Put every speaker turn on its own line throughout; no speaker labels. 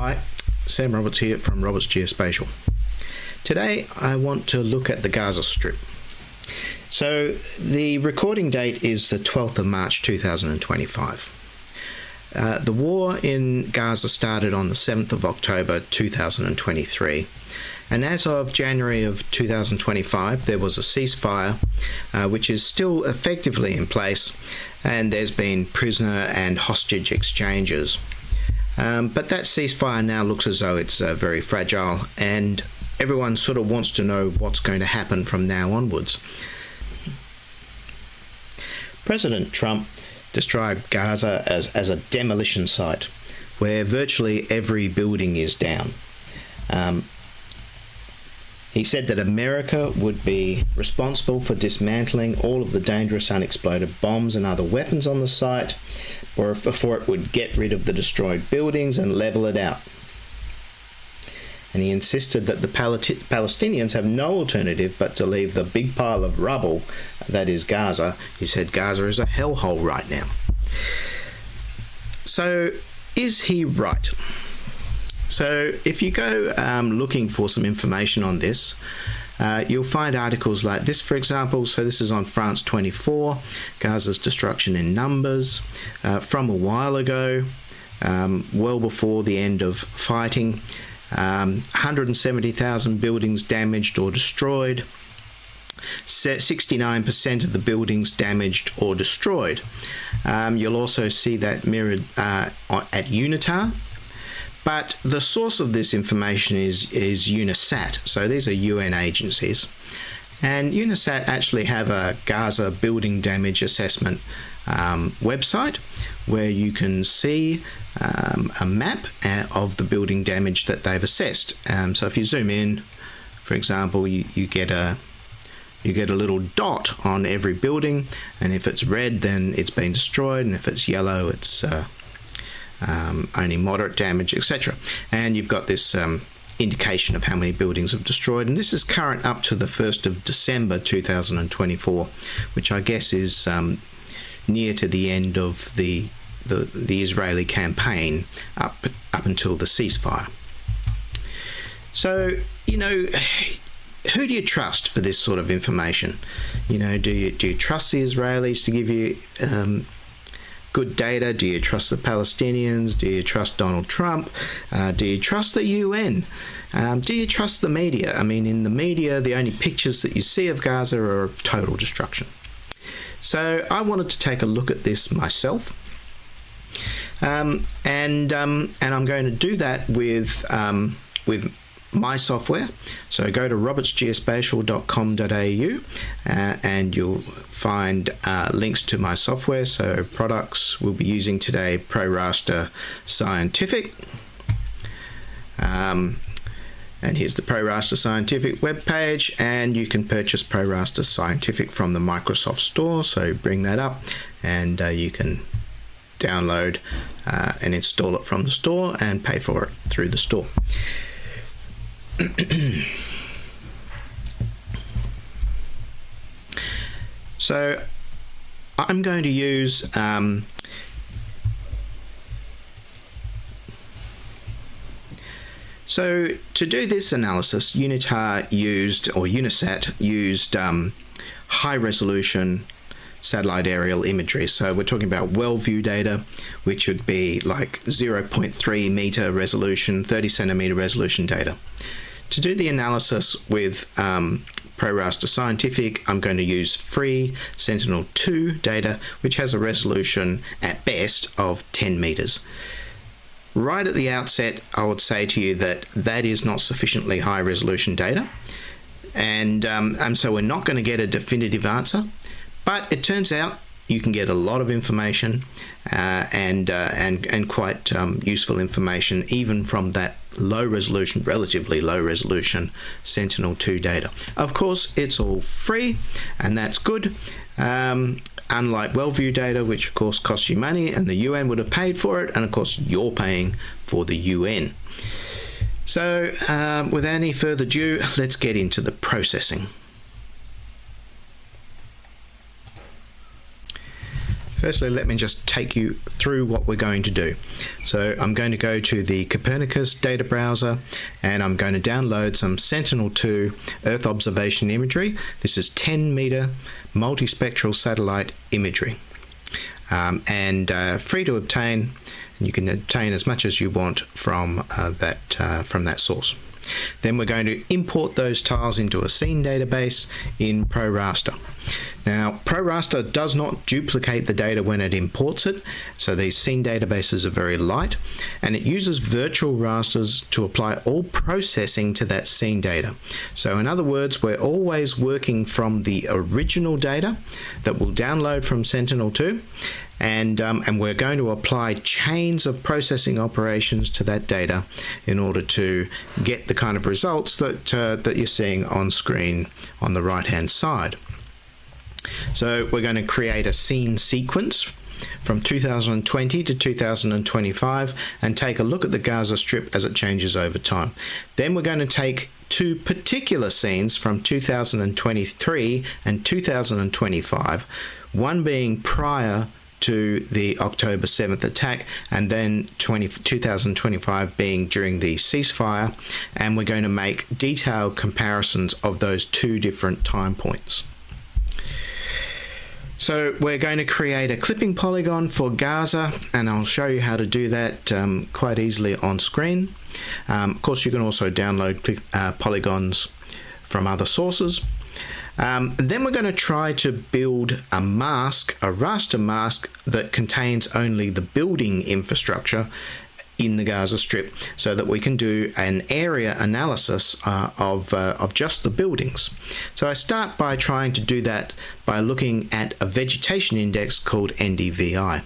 Hi, Sam Roberts here from Roberts Geospatial. Today I want to look at the Gaza Strip. So the recording date is the 12th of March 2025. The war in Gaza started on the 7th of October 2023, and as of January of 2025 there was a ceasefire which is still effectively in place, and there's been prisoner and hostage exchanges. But that ceasefire now looks as though it's very fragile, and everyone sort of wants to know what's going to happen from now onwards. President Trump described Gaza as a demolition site where virtually every building is down. He said that America would be responsible for dismantling all of the dangerous unexploded bombs and other weapons on the site, or before it would get rid of the destroyed buildings and level it out. And he insisted that the Palestinians have no alternative but to leave the big pile of rubble that is Gaza. He said Gaza is a hellhole right now. So, is he right? So, if you go looking for some information on this, you'll find articles like this, for example. So this is on France 24, Gaza's destruction in numbers, from a while ago, well before the end of fighting. 170,000 buildings damaged or destroyed, 69% of the buildings damaged or destroyed. You'll also see that mirrored at UNOSAT. But the source of this information is UNOSAT. So these are UN agencies. And UNOSAT actually have a Gaza building damage assessment website where you can see a map of the building damage that they've assessed. So if you zoom in, for example, you get a little dot on every building, and if it's red then it's been destroyed, and if it's yellow it's only moderate damage, etc. And you've got this indication of how many buildings have destroyed, and this is current up to the 1st of December 2024, which I guess is near to the end of the Israeli campaign up until the ceasefire. So, who do you trust for this sort of information? Do you trust the Israelis to give you good data? Do you trust the Palestinians? Do you trust Donald Trump? Do you trust the UN? Do you trust the media? I mean, in the media, the only pictures that you see of Gaza are of total destruction. So I wanted to take a look at this myself, and I'm going to do that with my software. So go to robertsgeospatial.com.au and you'll find links to my software. So products we'll be using today: ProRaster Scientific. And here's the ProRaster Scientific webpage, and you can purchase ProRaster Scientific from the Microsoft Store. So bring that up, and you can download and install it from the store and pay for it through the store. So I'm going to use so to do this analysis, UNOSAT used high resolution satellite aerial imagery. So we're talking about well view data, which would be like 0.3 meter resolution, 30 centimeter resolution data. To do the analysis with ProRaster Scientific, I'm going to use free Sentinel2 data, which has a resolution at best of 10 meters. Right at the outset, I would say to you that that is not sufficiently high resolution data, and so we're not going to get a definitive answer. But it turns out you can get a lot of information and quite useful information even from that relatively low resolution Sentinel-2 data. Of course, it's all free, and that's good. Unlike well-view data, which of course costs you money, and the UN would have paid for it, and of course you're paying for the UN. So without any further ado, let's get into the processing. Firstly, let me just take you through what we're going to do. So I'm going to go to the Copernicus data browser and I'm going to download some Sentinel-2 Earth observation imagery. This is 10-meter multispectral satellite imagery and free to obtain. And you can obtain as much as you want from that source. Then we're going to import those tiles into a scene database in ProRaster. Now, ProRaster does not duplicate the data when it imports it, so these scene databases are very light, and it uses virtual rasters to apply all processing to that scene data. So in other words, we're always working from the original data that we'll download from Sentinel-2, and we're going to apply chains of processing operations to that data in order to get the kind of results that you're seeing on screen on the right-hand side. So we're going to create a scene sequence from 2020 to 2025 and take a look at the Gaza Strip as it changes over time. Then we're going to take two particular scenes from 2023 and 2025, one being prior to the October 7th attack, and then 2025 being during the ceasefire, and we're going to make detailed comparisons of those two different time points. So we're going to create a clipping polygon for Gaza, and I'll show you how to do that quite easily on screen. Of course, you can also download polygons from other sources. Then we're going to try to build a mask, a raster mask that contains only the building infrastructure in the Gaza Strip, so that we can do an area analysis of just the buildings. So I start by trying to do that by looking at a vegetation index called NDVI.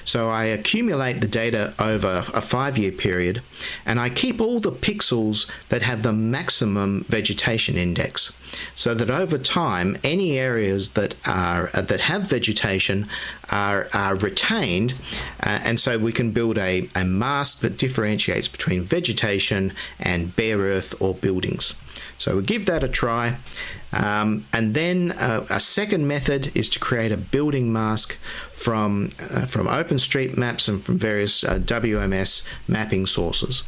So I accumulate the data over a 5-year period, and I keep all the pixels that have the maximum vegetation index, so that over time any areas that have vegetation are retained, and so we can build a mask that differentiates between vegetation and bare earth or buildings. So we give that a try, and then a second method is to create a building mask from OpenStreetMaps and from various WMS mapping sources.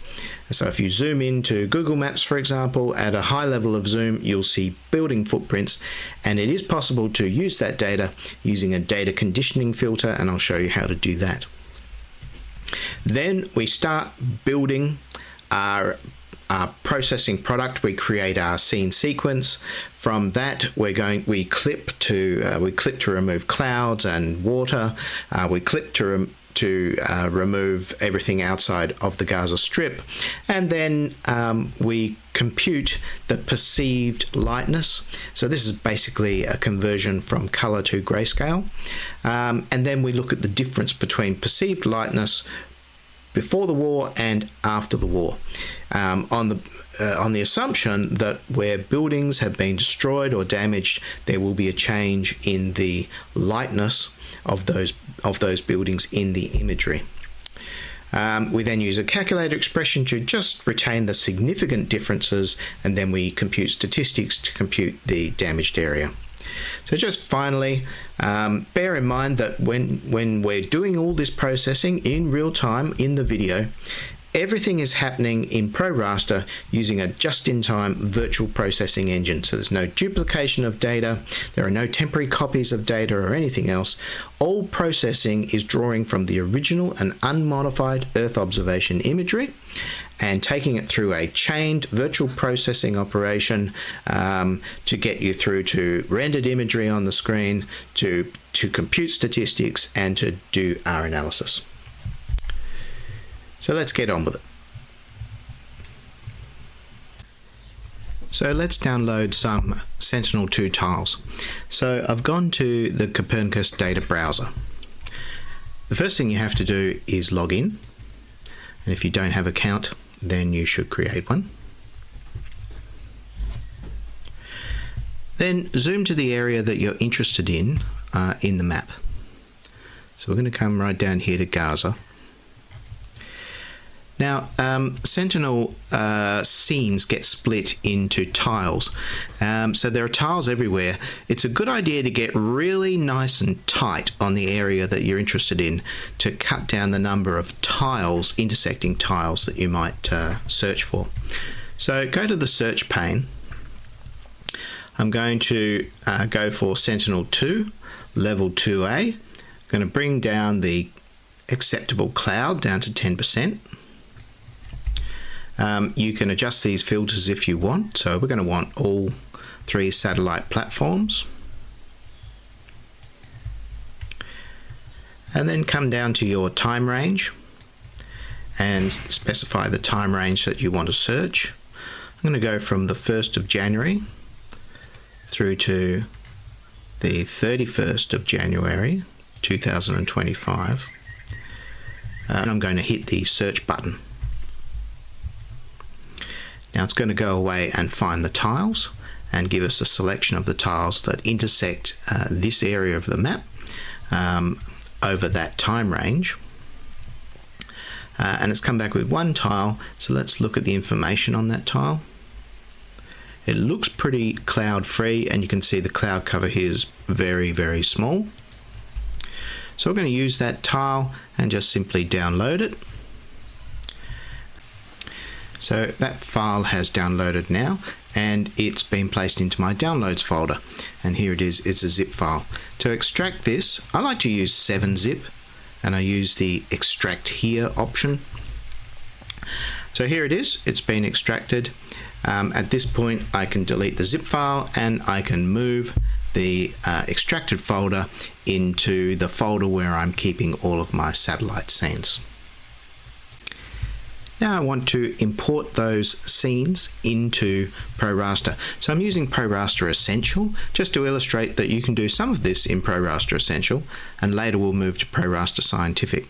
So if you zoom into Google Maps, for example, at a high level of zoom, you'll see building footprints, and it is possible to use that data using a data conditioning filter, and I'll show you how to do that. Then we start building our processing product. We create our scene sequence. From that, we clip to remove clouds and water. We clip to remove everything outside of the Gaza Strip, and then we compute the perceived lightness. So this is basically a conversion from color to grayscale, and then we look at the difference between perceived lightness before the war and after the war, on the assumption that where buildings have been destroyed or damaged, there will be a change in the lightness of those buildings in the imagery. We then use a calculator expression to just retain the significant differences, and then we compute statistics to compute the damaged area. So just finally, bear in mind that when we're doing all this processing in real time in the video, everything is happening in ProRaster using a just-in-time virtual processing engine. So there's no duplication of data, there are no temporary copies of data or anything else. All processing is drawing from the original and unmodified Earth observation imagery and taking it through a chained virtual processing operation to get you through to rendered imagery on the screen, to compute statistics, and to do our analysis. So let's get on with it. So let's download some Sentinel-2 tiles. So I've gone to the Copernicus data browser. The first thing you have to do is log in, and if you don't have an account, then you should create one. Then zoom to the area that you're interested in the map. So we're going to come right down here to Gaza. Now, Sentinel scenes get split into tiles. So there are tiles everywhere. It's a good idea to get really nice and tight on the area that you're interested in to cut down the number of tiles, intersecting tiles that you might search for. So go to the search pane. I'm going to go for Sentinel2, level 2A. I'm going to bring down the acceptable cloud down to 10%. You can adjust these filters if you want. So we're going to want all 3 satellite platforms. And then come down to your time range and specify the time range that you want to search. I'm going to go from the 1st of January through to the 31st of January 2025. And I'm going to hit the search button. Now it's going to go away and find the tiles and give us a selection of the tiles that intersect this area of the map over that time range. And it's come back with one tile, so let's look at the information on that tile. It looks pretty cloud free, and you can see the cloud cover here is very, very small. So we're going to use that tile and just simply download it. So that file has downloaded now, and it's been placed into my downloads folder, and here it is. It's a zip file. To extract this, I like to use 7-zip, and I use the extract here option. So here it is. It's been extracted. At this point I can delete the zip file, and I can move the extracted folder into the folder where I'm keeping all of my satellite scenes. Now I want to import those scenes into ProRaster. So I'm using ProRaster Essential just to illustrate that you can do some of this in ProRaster Essential, and later we'll move to ProRaster Scientific.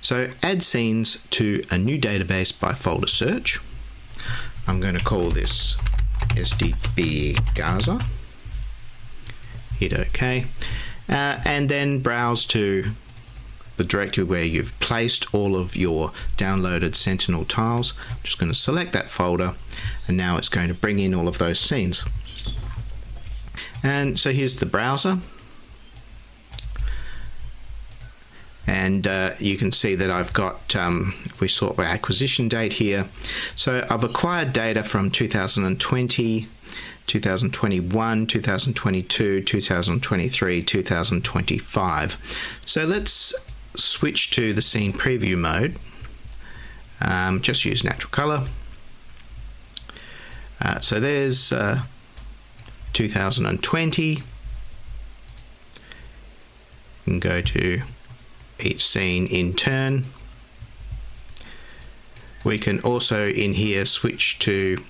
So add scenes to a new database by folder search. I'm going to call this SDP Gaza. Hit OK. And then browse to the directory where you've placed all of your downloaded Sentinel tiles. I'm just going to select that folder, and now it's going to bring in all of those scenes. And so here's the browser, and you can see that I've got, if we sort by acquisition date here, so I've acquired data from 2020, 2021, 2022, 2023, 2025. So let's switch to the scene preview mode. Just use natural color. So there's 2020. You can go to each scene in turn. We can also in here switch to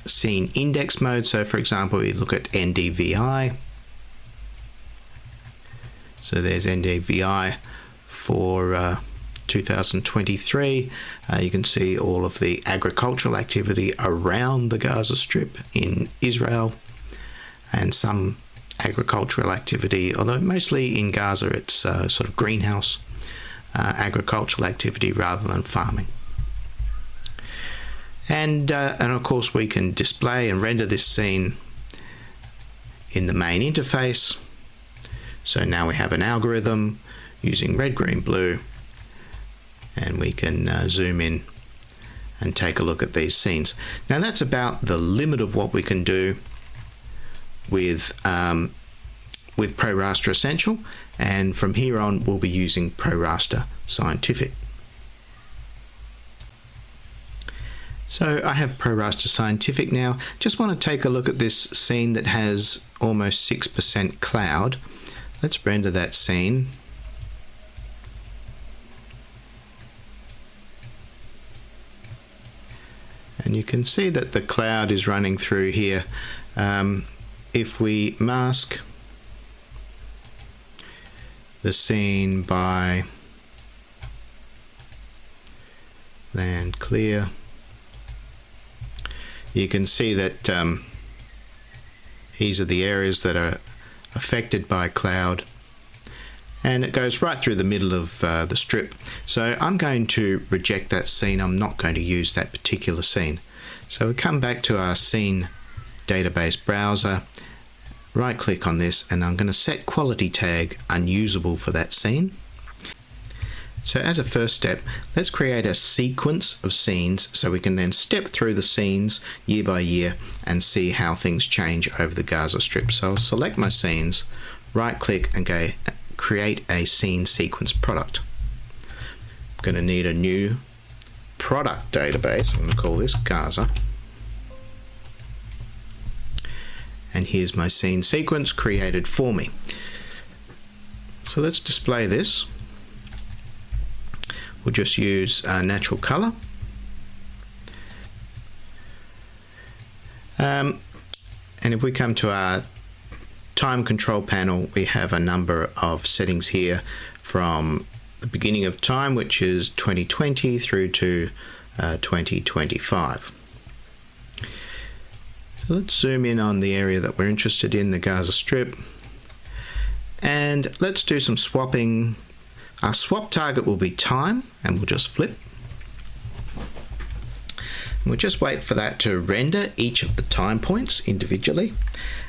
scene index mode. So for example, we look at NDVI. So there's NDVI for 2023. You can see all of the agricultural activity around the Gaza Strip in Israel, and some agricultural activity, although mostly in Gaza it's sort of greenhouse agricultural activity rather than farming. And of course we can display and render this scene in the main interface. So now we have an algorithm using red, green, blue, and we can zoom in and take a look at these scenes. Now that's about the limit of what we can do with ProRaster Essential, and from here on we'll be using ProRaster Scientific. So I have ProRaster Scientific now. Just want to take a look at this scene that has almost 6% cloud. Let's render that scene. And you can see that the cloud is running through here. If we mask the scene by land clear, you can see that these are the areas that are affected by cloud, and it goes right through the middle of the strip. So I'm going to reject that scene. I'm not going to use that particular scene. So we come back to our scene database browser, right click on this, and I'm going to set quality tag unusable for that scene. So as a first step, let's create a sequence of scenes so we can then step through the scenes year by year and see how things change over the Gaza Strip. So I'll select my scenes, right click and go create a scene sequence product. I'm going to need a new product database. I'm going to call this Gaza. And here's my scene sequence created for me. So let's display this. We'll just use natural color. And if we come to our time control panel, we have a number of settings here from the beginning of time, which is 2020 through to 2025. So let's zoom in on the area that we're interested in, the Gaza Strip. And let's do some swapping. Our swap target will be time, and we'll just flip. And we'll just wait for that to render each of the time points individually,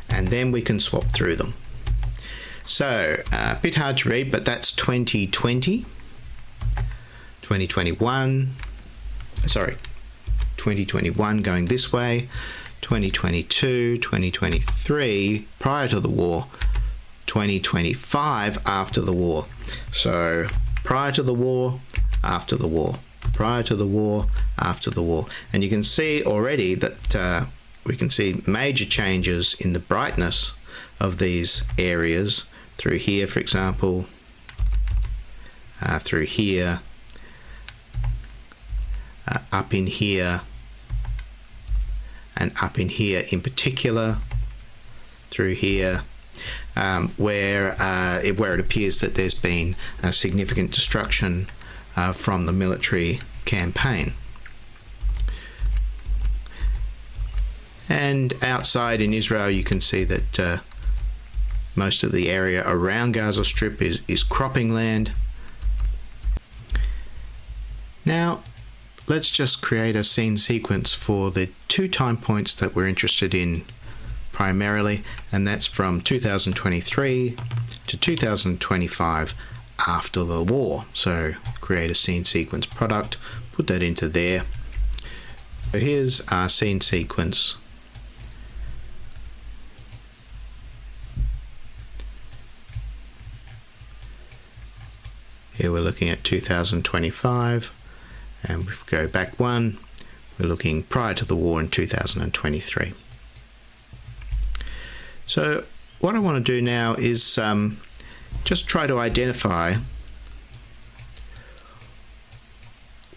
and then we can swap through them. So a bit hard to read, but that's 2020, 2021, sorry, 2021 going this way, 2022, 2023 prior to the war, 2025 after the war. So prior to the war, after the war, prior to the war, after the war. And you can see already that we can see major changes in the brightness of these areas through here, for example, through here, up in here, and up in here in particular, through here, where it appears that there's been a significant destruction from the military campaign. And outside in Israel, you can see that most of the area around Gaza Strip is cropping land. Now, let's just create a scene sequence for the two time points that we're interested in primarily, and that's from 2023 to 2025 after the war. So create a scene sequence product, put that into there. So here's our scene sequence. Here we're looking at 2025, and if we go back one, we're looking prior to the war in 2023. So what I want to do now is just try to identify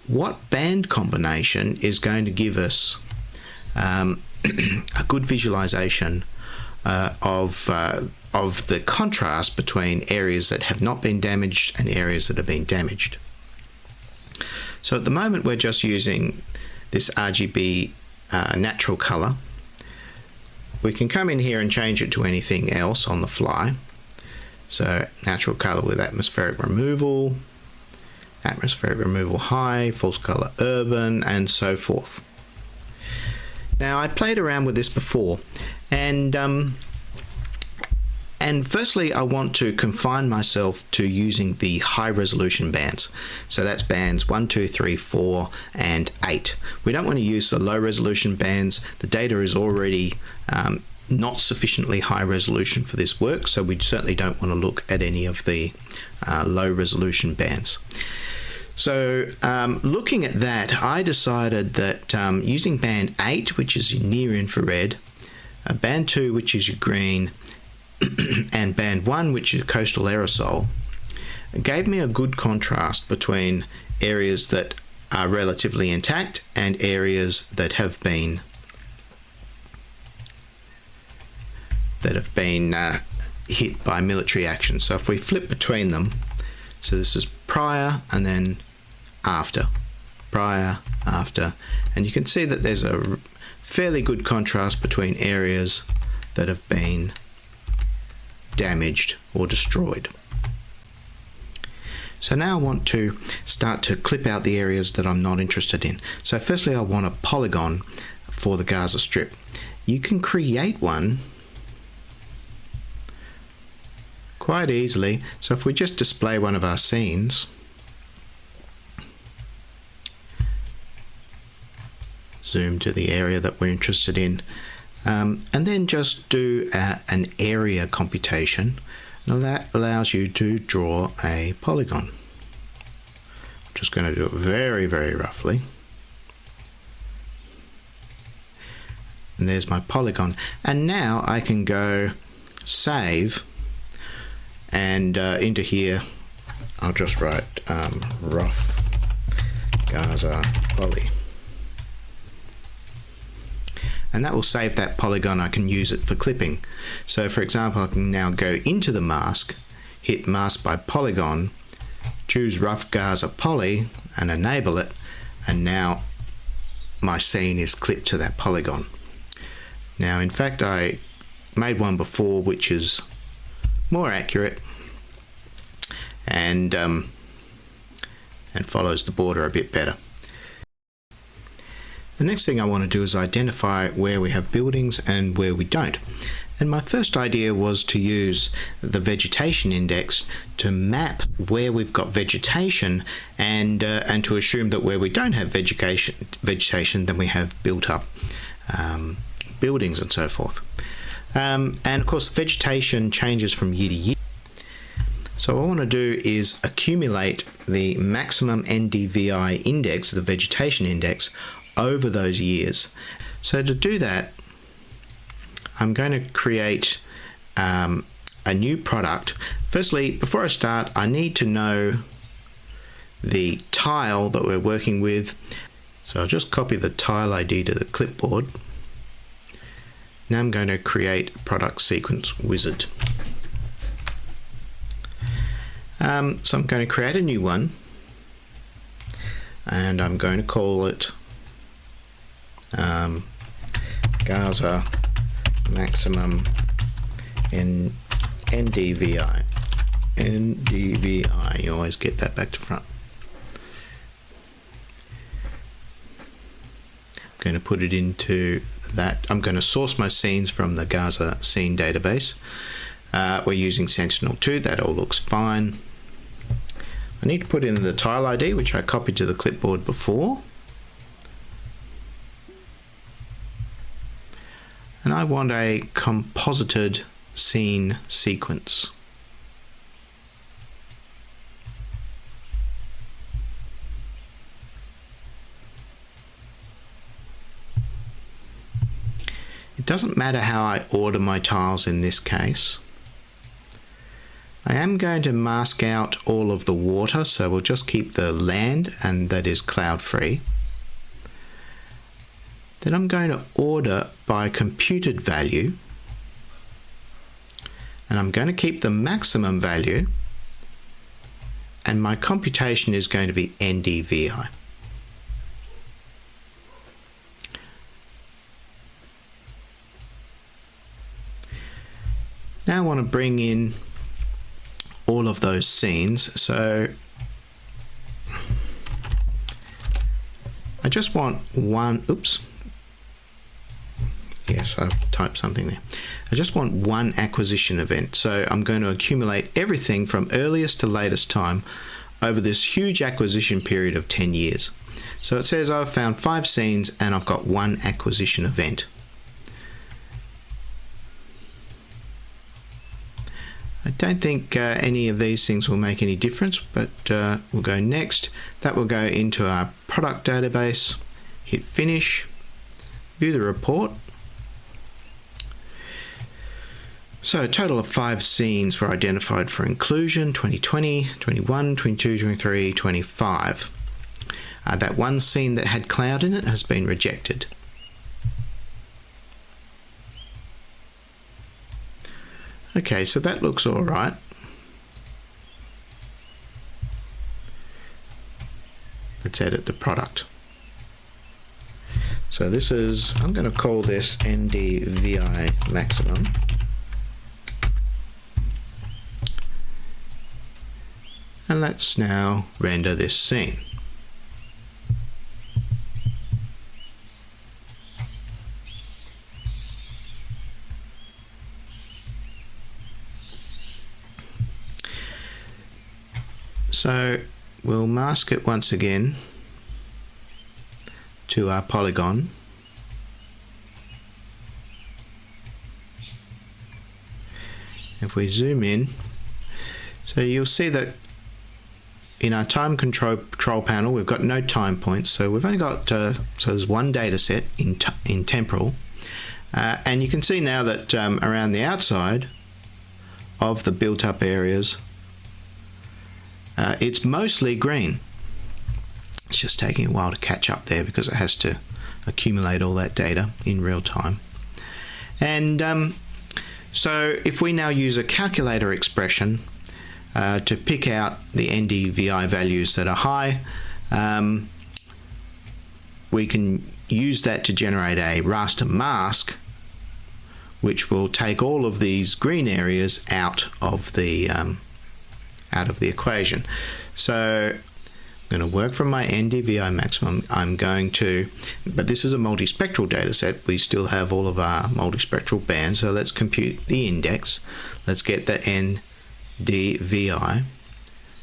what band combination is going to give us a good visualization of the contrast between areas that have not been damaged and areas that have been damaged. So at the moment we're just using this RGB natural color. We can come in here and change it to anything else on the fly. So natural color with atmospheric removal high, false color urban, and so forth. Now I played around with this before, and firstly I want to confine myself to using the high resolution bands. So that's bands 1, 2, 3, 4, and 8. We don't want to use the low resolution bands. The data is already not sufficiently high resolution for this work, so we certainly don't want to look at any of the low resolution bands. So looking at that, I decided that using band 8, which is near infrared, band 2, which is your green, and band 1, which is coastal aerosol, gave me a good contrast between areas that are relatively intact and areas that have been hit by military action. So if we flip between them, so this is prior and then after, prior, after, and you can see that there's a fairly good contrast between areas that have been damaged or destroyed. So now I want to start to clip out the areas that I'm not interested in. So firstly, I want a polygon for the Gaza Strip. You can create one quite easily. So if we just display one of our scenes, zoom to the area that we're interested in, and then just do an area computation. Now that allows you to draw a polygon. I'm just going to do it very, very roughly. And there's my polygon. And now I can go save, and into here I'll just write rough Gaza poly. And that will save that polygon. I can use it for clipping. So for example, I can now go into the mask, hit mask by polygon, choose rough Gaza poly and enable it, and now my scene is clipped to that polygon. Now in fact I made one before which is more accurate and follows the border a bit better. The next thing I want to do is identify where we have buildings and where we don't. And my first idea was to use the vegetation index to map where we've got vegetation and to assume that where we don't have vegetation, then we have built up buildings and so forth. And of course, vegetation changes from year to year. So what I want to do is accumulate the maximum NDVI index, the vegetation index, over those years. So to do that, I'm going to create a new product. Firstly, before I start, I need to know the tile that we're working with. So I'll just copy the tile ID to the clipboard. Now I'm going to create a product sequence wizard. So I'm going to create a new one, and I'm going to call it Gaza maximum NDVI. NDVI, you always get that back to front. I'm going to put it into that. I'm going to source my scenes from the Gaza scene database. We're using Sentinel2, that all looks fine. I need to put in the tile ID, which I copied to the clipboard before. And I want a composited scene sequence. It doesn't matter how I order my tiles in this case. I am going to mask out all of the water, so we'll just keep the land, and that is cloud free. Then I'm going to order by computed value, and I'm going to keep the maximum value, and my computation is going to be NDVI. Now I want to bring in all of those scenes, so I just want one, oops, yes, I've typed something there. I just want one acquisition event. So I'm going to accumulate everything from earliest to latest time over this huge acquisition period of 10 years. So it says I've found 5 scenes and I've got one acquisition event. I don't think any of these things will make any difference, but we'll go next. That will go into our product database, hit finish, view the report. So a total of 5 scenes were identified for inclusion: 2020, 21, 22, 23, 25. That one scene that had cloud in it has been rejected. Okay, so that looks all right. Let's edit the product. So this is, I'm going to call this NDVI maximum. And let's now render this scene. So we'll mask it once again to our polygon. If we zoom in, so you'll see that in our time control panel we've got no time points, so we've only got so there's one data set in temporal, and you can see now that around the outside of the built up areas it's mostly green. It's just taking a while to catch up there because it has to accumulate all that data in real time. And so if we now use a calculator expression to pick out the NDVI values that are high, we can use that to generate a raster mask, which will take all of these green areas out of the equation. So I'm going to work from my NDVI maximum. I'm going to, but this is a multispectral data set. We still have all of our multispectral bands, so let's compute the index. Let's get the NDVI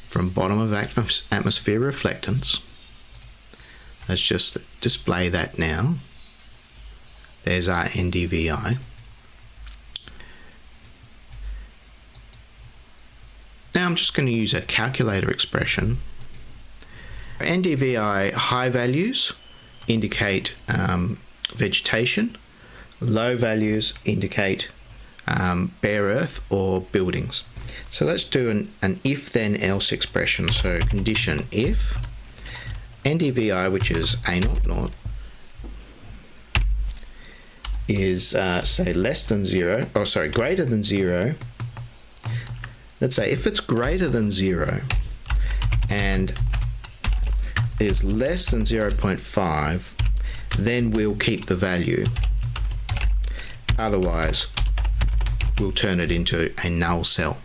from bottom of atmosphere reflectance. Let's just display that now. There's our NDVI. Now I'm just going to use a calculator expression. NDVI high values indicate vegetation, low values indicate bare earth or buildings. So let's do an if then else expression. So condition if NDVI, which is A00, is say less than 0, or sorry, greater than 0. Let's say if it's greater than 0 and is less than 0.5, then we'll keep the value. Otherwise, we'll turn it into a null cell.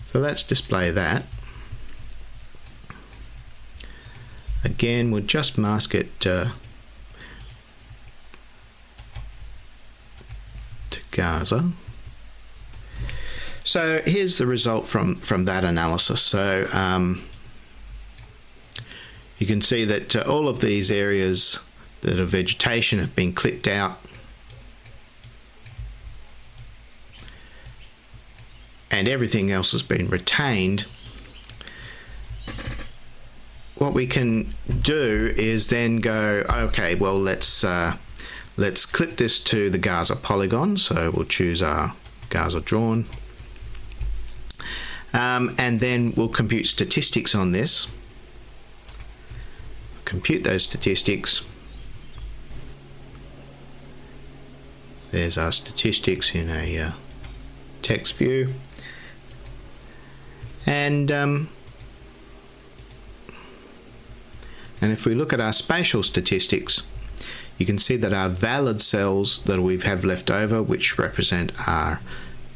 So let's display that. Again, we'll just mask it to Gaza. So here's the result from that analysis. So you can see that all of these areas that are vegetation have been clipped out, and everything else has been retained. What we can do is then go, okay, well let's clip this to the Gaza polygon. So we'll choose our Gaza drawn. And then we'll compute statistics on this. Compute those statistics. There's our statistics in a text view. And if we look at our spatial statistics, you can see that our valid cells that we have left over, which represent our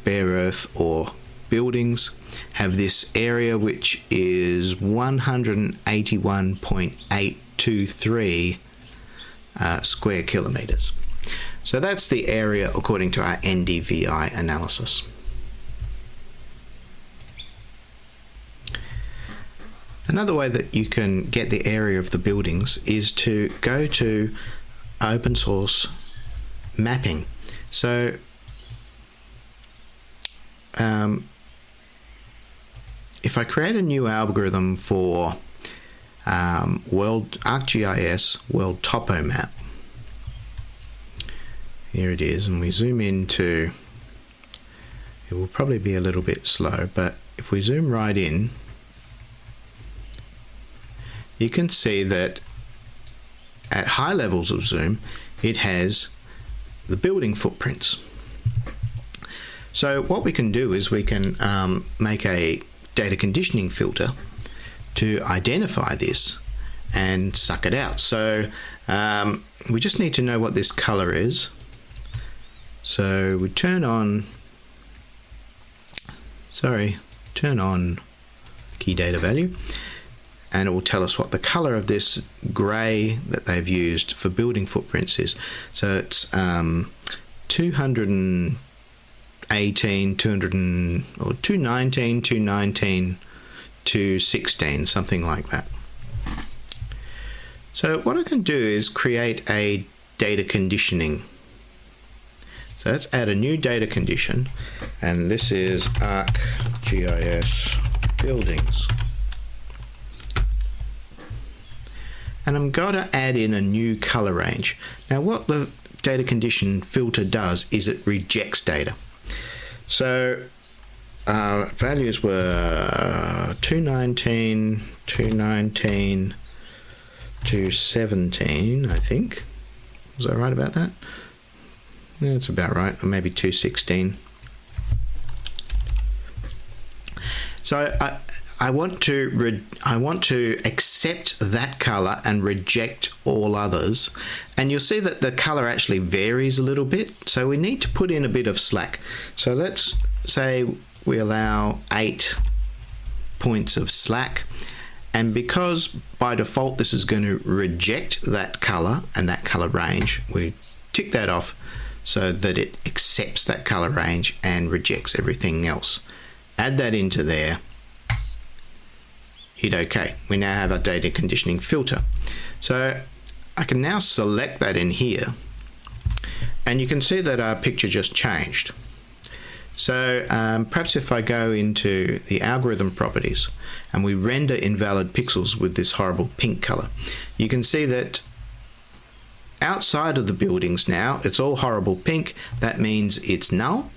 bare earth or buildings, have this area which is 181.823 square kilometers. So that's the area according to our NDVI analysis. Another way that you can get the area of the buildings is to go to open source mapping. So if I create a new algorithm for ArcGIS World Topo Map, here it is, and we zoom into, it will probably be a little bit slow, but if we zoom right in, you can see that at high levels of zoom, it has the building footprints. So what we can do is we can make a data conditioning filter to identify this and suck it out. So we just need to know what this color is. So we turn on, sorry, turn on key data value, and it will tell us what the color of this gray that they've used for building footprints is. So it's 218, 219, 216, something like that. So what I can do is create a data conditioning. So let's add a new data condition, and this is ArcGIS buildings. And I'm going to add in a new color range. Now what the data condition filter does is it rejects data. So our values were 219, 219, 217, I think. Was I right about that? Yeah, that's about right, or maybe 216. So I want to accept that color and reject all others, and you'll see that the color actually varies a little bit, so we need to put in a bit of slack. So let's say we allow 8 points of slack, and because by default this is going to reject that color and that color range, we tick that off so that it accepts that color range and rejects everything else. Add that into there, hit OK. We now have our data conditioning filter. So I can now select that in here, and you can see that our picture just changed. So perhaps if I go into the algorithm properties and we render invalid pixels with this horrible pink color, you can see that outside of the buildings now it's all horrible pink. That means it's null,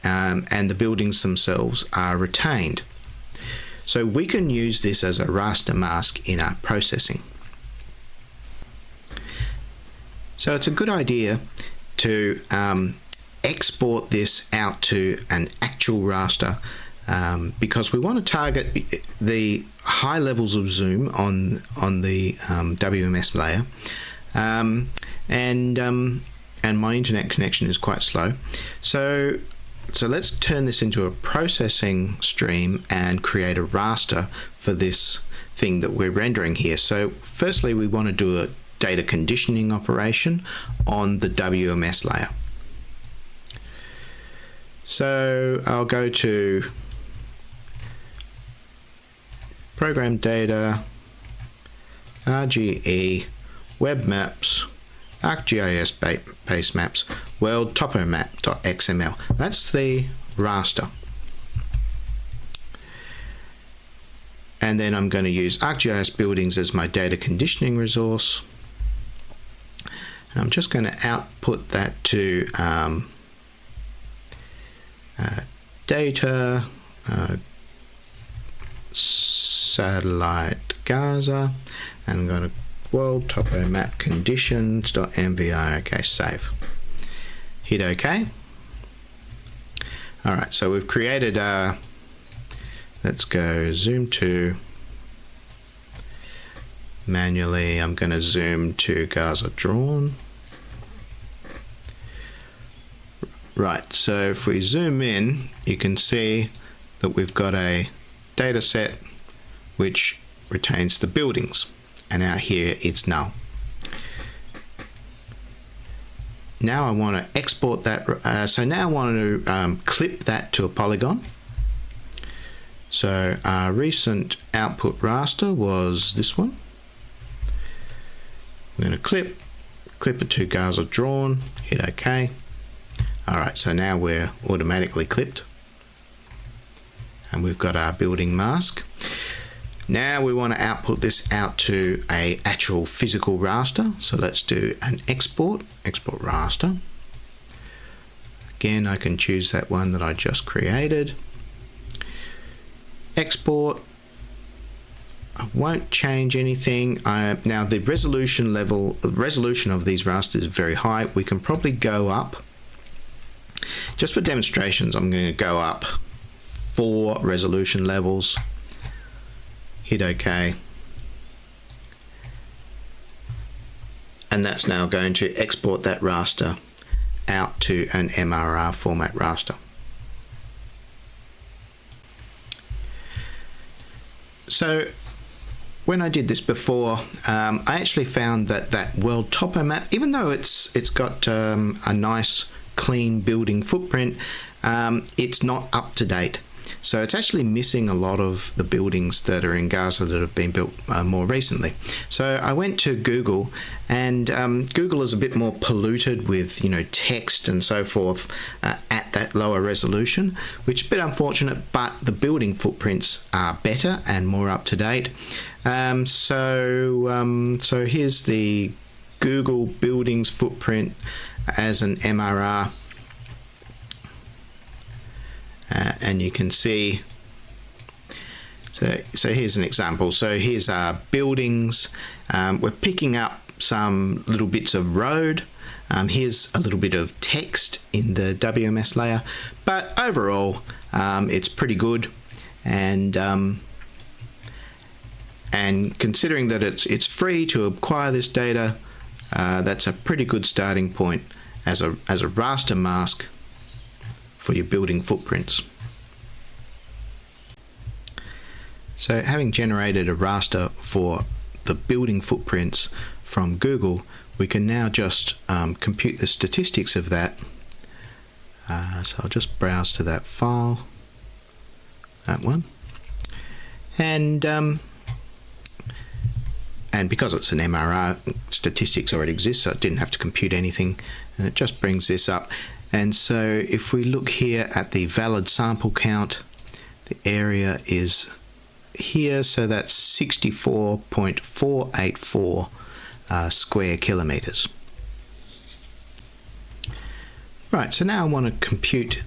and the buildings themselves are retained. So we can use this as a raster mask in our processing. So it's a good idea to export this out to an actual raster, because we want to target the high levels of zoom on the WMS layer, and my internet connection is quite slow. So let's turn this into a processing stream and create a raster for this thing that we're rendering here. So firstly, we want to do a data conditioning operation on the WMS layer. So I'll go to Program Data, RGE, Web Maps, ArcGIS Base Maps, World Topomap.xml. That's the raster. And then I'm going to use ArcGIS Buildings as my data conditioning resource. And I'm just going to output that to data satellite Gaza, and I'm going to world topomap conditions.NDVI. Okay, save. Hit OK. All right, so we've created let's go zoom to manually. I'm going to zoom to Gaza drawn. Right, so if we zoom in, you can see that we've got a data set which retains the buildings, and out here it's null. Now I want to export that, so now I want to clip that to a polygon. So our recent output raster was this one. I'm going to clip it to Gaza drawn, hit OK. Alright, so now we're automatically clipped, and we've got our building mask. Now we want to output this out to a actual physical raster. So let's do an export raster. Again, I can choose that one that I just created. Export. I won't change anything. Now the resolution of these rasters is very high. We can probably go up. Just for demonstrations, I'm going to go up 4 resolution levels. Hit OK. And that's now going to export that raster out to an MRR format raster. So when I did this before, I actually found that world topo map, even though it's got a nice clean building footprint, it's not up to date. So it's actually missing a lot of the buildings that are in Gaza that have been built more recently. So I went to Google, and Google is a bit more polluted with, text and so forth at that lower resolution, which is a bit unfortunate, but the building footprints are better and more up to date. So here's the Google buildings footprint as an MRR. And you can see, so here's an example. So here's our buildings. We're picking up some little bits of road. Here's a little bit of text in the WMS layer, but overall it's pretty good. And considering that it's free to acquire this data, that's a pretty good starting point as a raster mask for your building footprints. So having generated a raster for the building footprints from Google, we can now just compute the statistics of that. So I'll just browse to that file, that one, and because it's an MRR, statistics already exist, so it didn't have to compute anything, and it just brings this up. And so if we look here at the valid sample count, the area is here, so that's 64.484 square kilometers. Right, so now I want to compute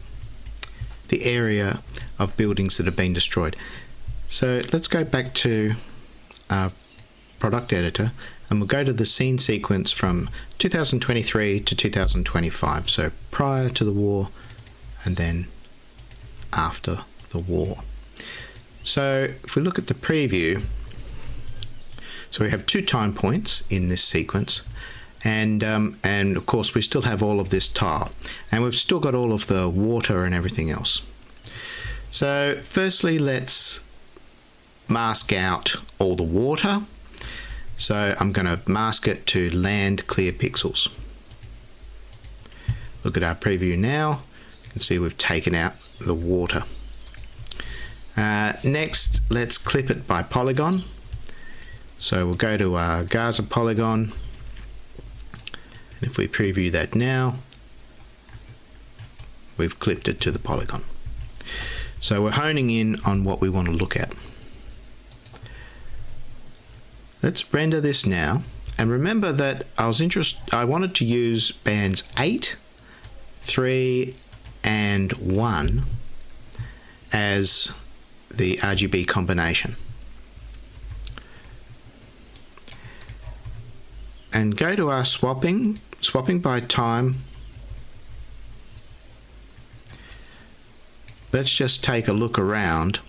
the area of buildings that have been destroyed. So let's go back to our product editor, and we'll go to the scene sequence from 2023 to 2025, so prior to the war and then after the war. So if we look at the preview, so we have 2 time points in this sequence, and of course we still have all of this tile, and we've still got all of the water and everything else. So firstly, let's mask out all the water. So I'm going to mask it to land clear pixels. Look at our preview now. You can see we've taken out the water. Next, let's clip it by polygon. So we'll go to our Gaza polygon. And if we preview that now, we've clipped it to the polygon. So we're honing in on what we want to look at. Let's render this now, and remember that I wanted to use bands 8, 3, and 1 as the RGB combination. And go to our swapping by time. Let's just take a look around.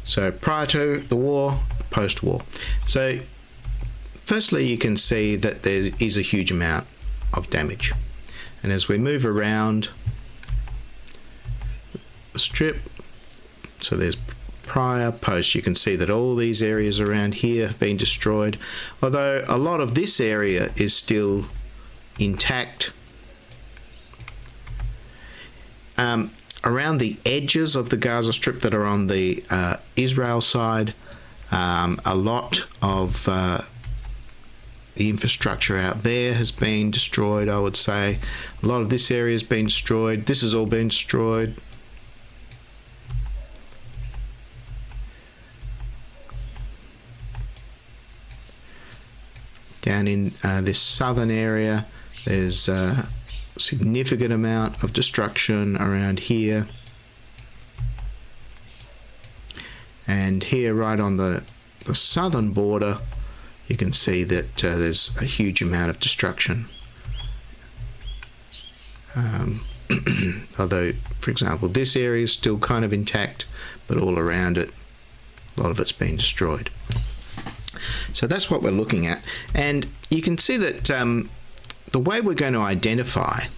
So prior to the war, post-war. So firstly, you can see that there is a huge amount of damage. And as we move around the strip, so there's prior, post, you can see that all these areas around here have been destroyed, although a lot of this area is still intact. Around the edges of the Gaza Strip that are on the Israel side, a lot of the infrastructure out there has been destroyed, I would say. A lot of this area has been destroyed. This has all been destroyed. Down in this southern area, there's significant amount of destruction around here, and here right on the southern border you can see that there's a huge amount of destruction, although for example this area is still kind of intact, but all around it a lot of it's been destroyed. So that's what we're looking at, and you can see that the way we're going to identify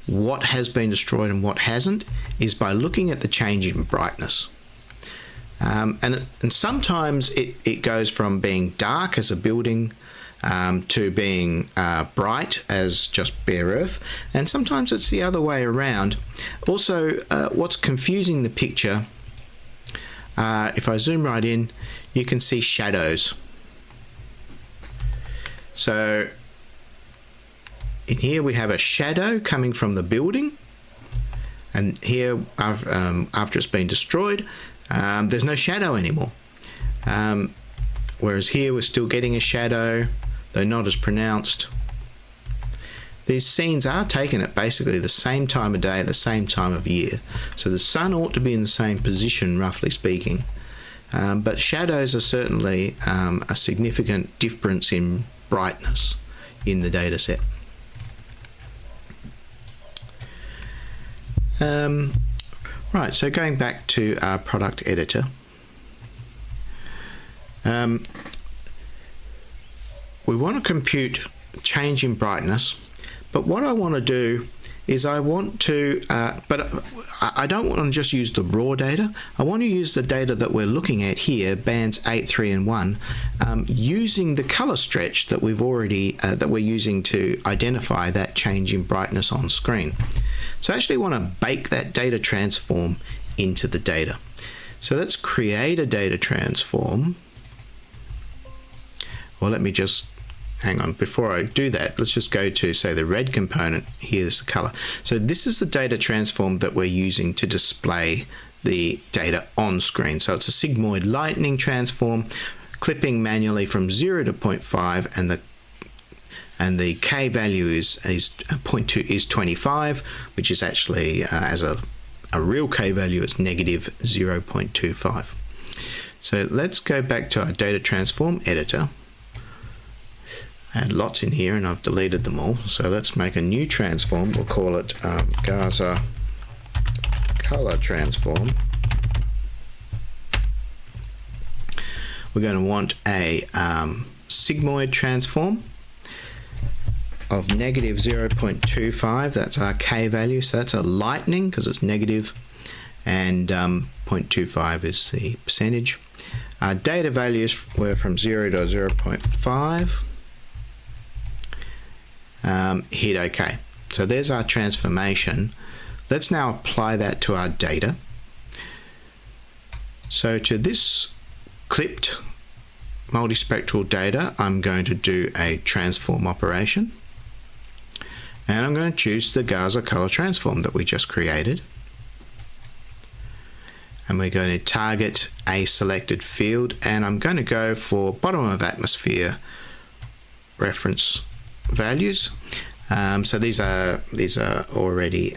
what has been destroyed and what hasn't is by looking at the change in brightness. And sometimes it goes from being dark as a building to being bright as just bare earth, and sometimes it's the other way around. Also, what's confusing the picture, if I zoom right in, you can see shadows. So in here we have a shadow coming from the building, and here after it's been destroyed, there's no shadow anymore. Whereas here we're still getting a shadow, though not as pronounced. These scenes are taken at basically the same time of day, the same time of year. So the sun ought to be in the same position, roughly speaking. But shadows are certainly a significant difference in brightness in the data set. Right, so going back to our product editor. We want to compute change in brightness, but what I want to do is I want to, but I don't want to just use the raw data. I want to use the data that we're looking at here, bands 8, 3, and 1, using the color stretch that we've already, that we're using to identify that change in brightness on screen. So I actually want to bake that data transform into the data. So let's create a data transform. Well, let me just hang on. Before I do that, let's just go to, say, the red component. Here's the color. So this is the data transform that we're using to display the data on screen. So it's a sigmoid lightning transform, clipping manually from 0 to 0.5, and the K value is 0.2 is 25, which is actually as a real K value, it's negative 0.25. So let's go back to our data transform editor. I had lots in here and I've deleted them all. So let's make a new transform. We'll call it Gaza color transform. We're going to want a sigmoid transform of negative 0.25. That's our K value. So that's a lightning because it's negative, and 0.25 is the percentage. Our data values were from 0 to 0.5. Hit OK. So there's our transformation. Let's now apply that to our data. So to this clipped multispectral data, I'm going to do a transform operation. And I'm going to choose the Gaza color transform that we just created. And we're going to target a selected field, and I'm going to go for bottom of atmosphere reference values. So these are already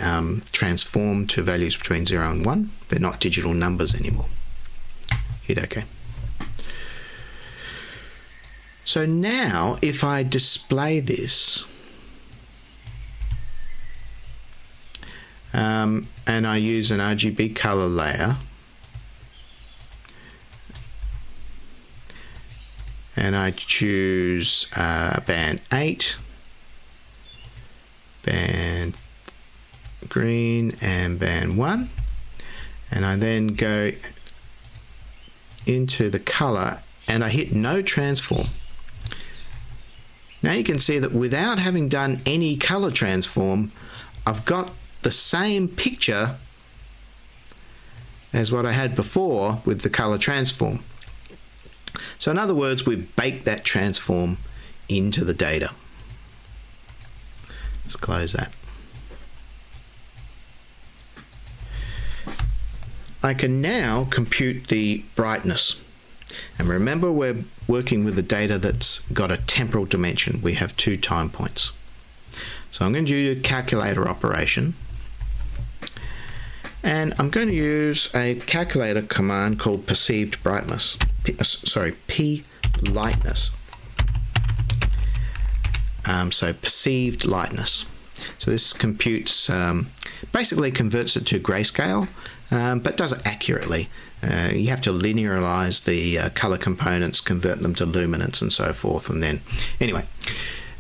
transformed to values between 0 and 1. They're not digital numbers anymore. Hit OK. So now if I display this and I use an RGB color layer, and I choose band 8, band green, and band 1, and I then go into the color and I hit no transform. Now you can see that without having done any color transform, I've got the same picture as what I had before with the color transform. So in other words, we've baked that transform into the data. Let's close that. I can now compute the brightness. And remember, we're working with the data that's got a temporal dimension. We have 2 time points. So I'm going to do a calculator operation. And I'm going to use a calculator command called perceived brightness. P lightness. So perceived lightness. So this computes, basically converts it to grayscale, but does it accurately. You have to linearize the color components, convert them to luminance and so forth, and then anyway.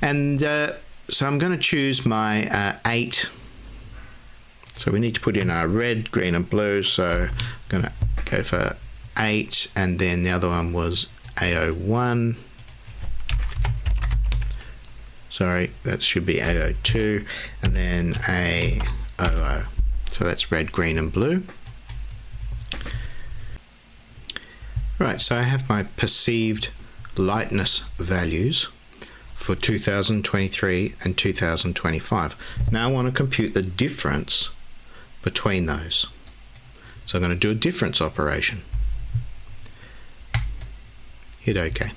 And so I'm going to choose my 8 So we need to put in our red, green and blue. So I'm going to go for 8, and then the other one was A01. Sorry, that should be A02, and then A00. So that's red, green and blue. Right, so I have my perceived lightness values for 2023 and 2025. Now I want to compute the difference between those. So I'm going to do a difference operation. Hit OK.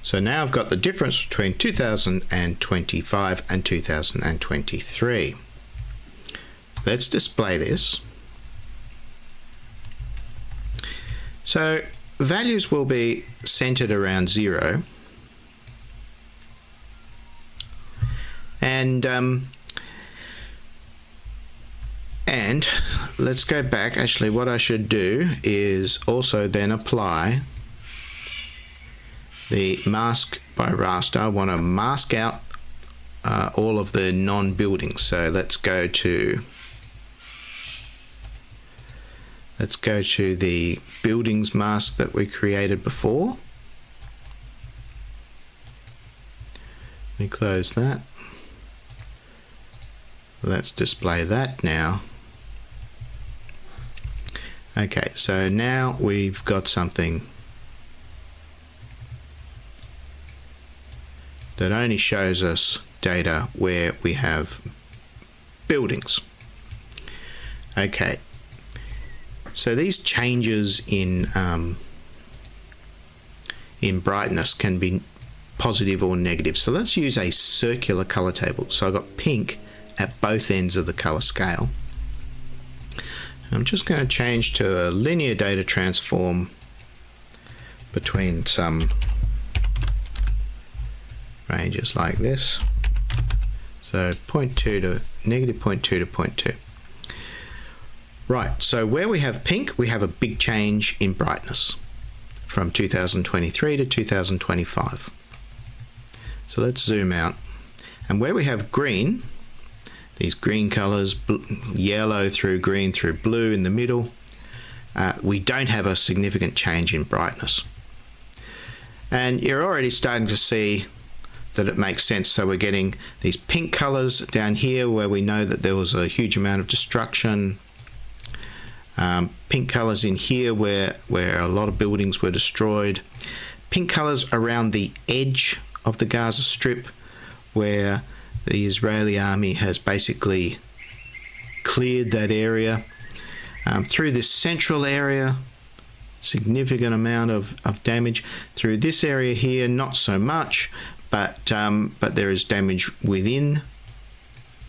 So now I've got the difference between 2025 and 2023. Let's display this. So values will be centered around 0. And let's go back. Actually, what I should do is also then apply the mask by raster. I want to mask out all of the non-buildings. So let's go to the buildings mask that we created before. Let me close that. Let's display that now. Okay, so now we've got something that only shows us data where we have buildings. Okay, so these changes in brightness can be positive or negative. So let's use a circular color table. So I've got pink at both ends of the color scale. I'm just going to change to a linear data transform between some ranges like this. So 0.2 to negative 0.2 to 0.2. Right, so where we have pink, we have a big change in brightness from 2023 to 2025. So let's zoom out. And where we have green, these green colors, yellow through green through blue in the middle, we don't have a significant change in brightness. And you're already starting to see that it makes sense. So we're getting these pink colors down here where we know that there was a huge amount of destruction. Pink colors in here where a lot of buildings were destroyed. Pink colors around the edge of the Gaza Strip where the Israeli army has basically cleared that area. Through this central area, significant amount of damage. Through this area here, not so much, but there is damage within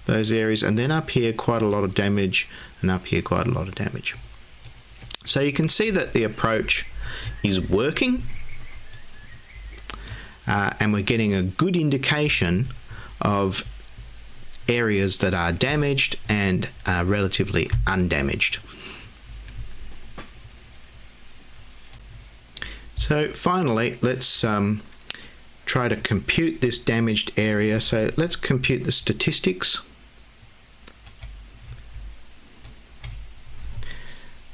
those areas. And then up here, quite a lot of damage, and up here, quite a lot of damage. So you can see that the approach is working, and we're getting a good indication of areas that are damaged and are relatively undamaged. So finally, let's try to compute this damaged area. So let's compute the statistics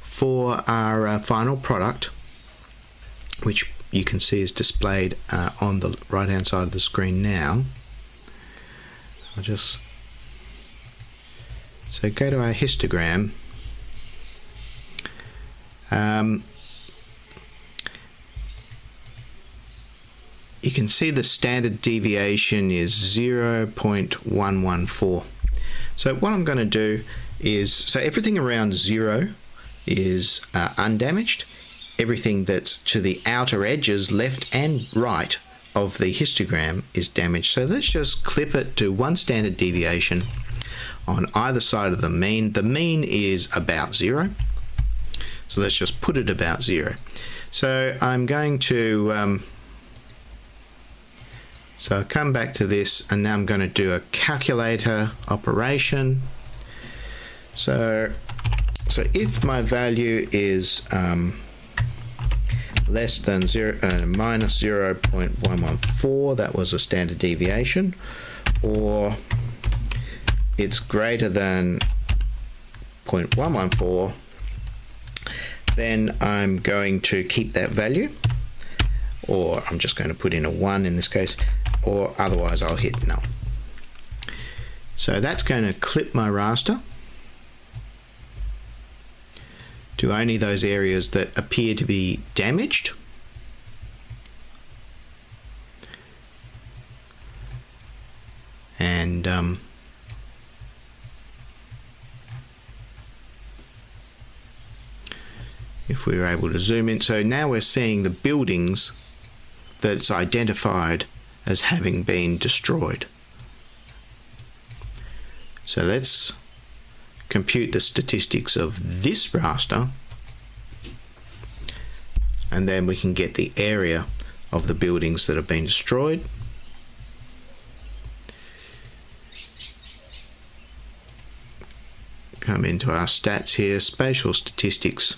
for our final product, which you can see is displayed on the right hand side of the screen now. So go to our histogram. You can see the standard deviation is 0.114. So what I'm going to do is, so everything around 0 is undamaged. Everything that's to the outer edges, left and right of the histogram, is damaged. So let's just clip it to one standard deviation on either side of the mean. The mean is about 0. So let's just put it about 0. So I'm going to so I'll come back to this, and now I'm going to do a calculator operation. So if my value is less than minus 0.114, that was a standard deviation, or it's greater than 0.114, then I'm going to keep that value, or I'm just going to put in a 1 in this case, or otherwise I'll hit null. So that's going to clip my raster to only those areas that appear to be damaged. And if we were able to zoom in, so now we're seeing the buildings that it's identified as having been destroyed. So let's compute the statistics of this raster, and then we can get the area of the buildings that have been destroyed. Come into our stats here, spatial statistics.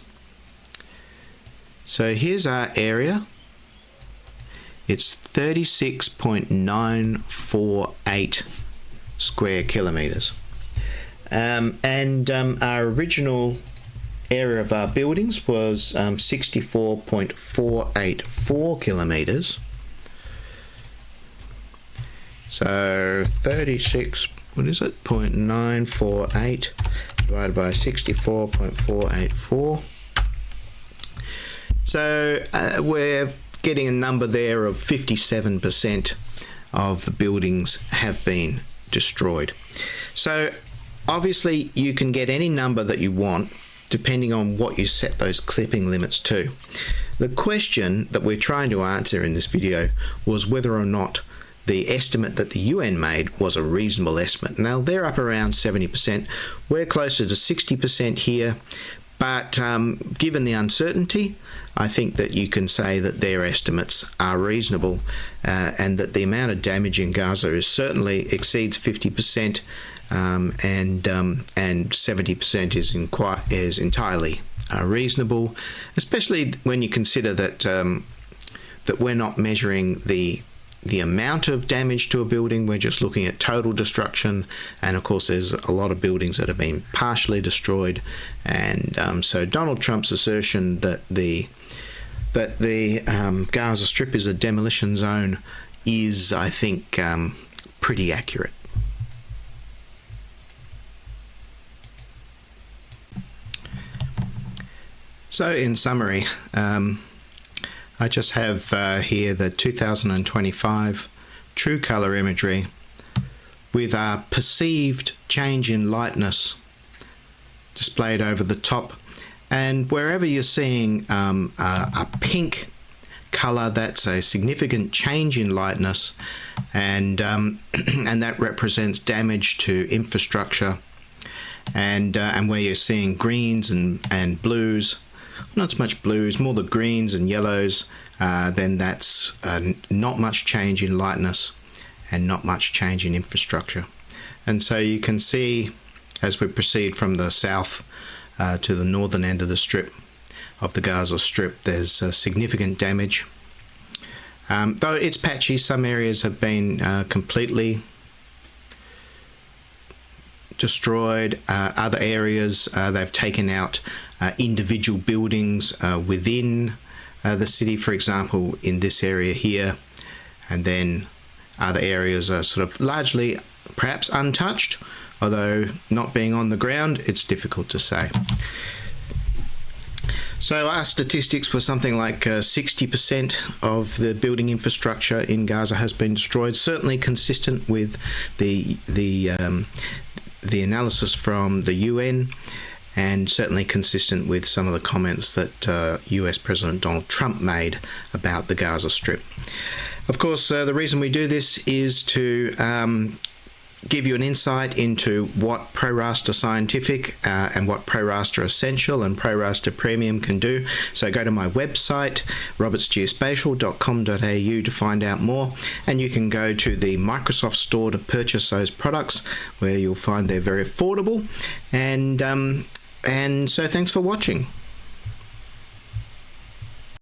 So here's our area. It's 36.948 square kilometers. Our original area of our buildings was 64.484 kilometers. So 36.948 divided by 64.484. So we're getting a number there of 57% of the buildings have been destroyed. So obviously you can get any number that you want depending on what you set those clipping limits to. The question that we're trying to answer in this video was whether or not the estimate that the UN made was a reasonable estimate. Now they're up around 70%. We're closer to 60% here, but given the uncertainty, I think that you can say that their estimates are reasonable, and that the amount of damage in Gaza is certainly exceeds 50%, and 70% is entirely reasonable, especially when you consider that that we're not measuring the amount of damage to a building. We're just looking at total destruction, and of course there's a lot of buildings that have been partially destroyed, and so Donald Trump's assertion that the Gaza Strip is a demolition zone is, I think, pretty accurate. So in summary, I just have here the 2025 true color imagery with our perceived change in lightness displayed over the top, and wherever you're seeing a pink color, that's a significant change in lightness, and that represents damage to infrastructure, and where you're seeing greens and blues, not so much blues, more the greens and yellows, then that's not much change in lightness and not much change in infrastructure. And so you can see, as we proceed from the south to the northern end of the strip, of the Gaza Strip, there's significant damage. Though it's patchy, some areas have been completely destroyed. Other areas, they've taken out individual buildings within the city, for example, in this area here, and then other areas are sort of largely perhaps untouched, although not being on the ground, it's difficult to say. So our statistics were something like 60% of the building infrastructure in Gaza has been destroyed, certainly consistent with the analysis from the UN, and certainly consistent with some of the comments that US President Donald Trump made about the Gaza Strip. Of course, the reason we do this is to give you an insight into what ProRaster Scientific and what ProRaster Essential and ProRaster Premium can do. So go to my website, robertsgeospatial.com.au, to find out more, and you can go to the Microsoft Store to purchase those products, where you'll find they're very affordable. And so thanks for watching.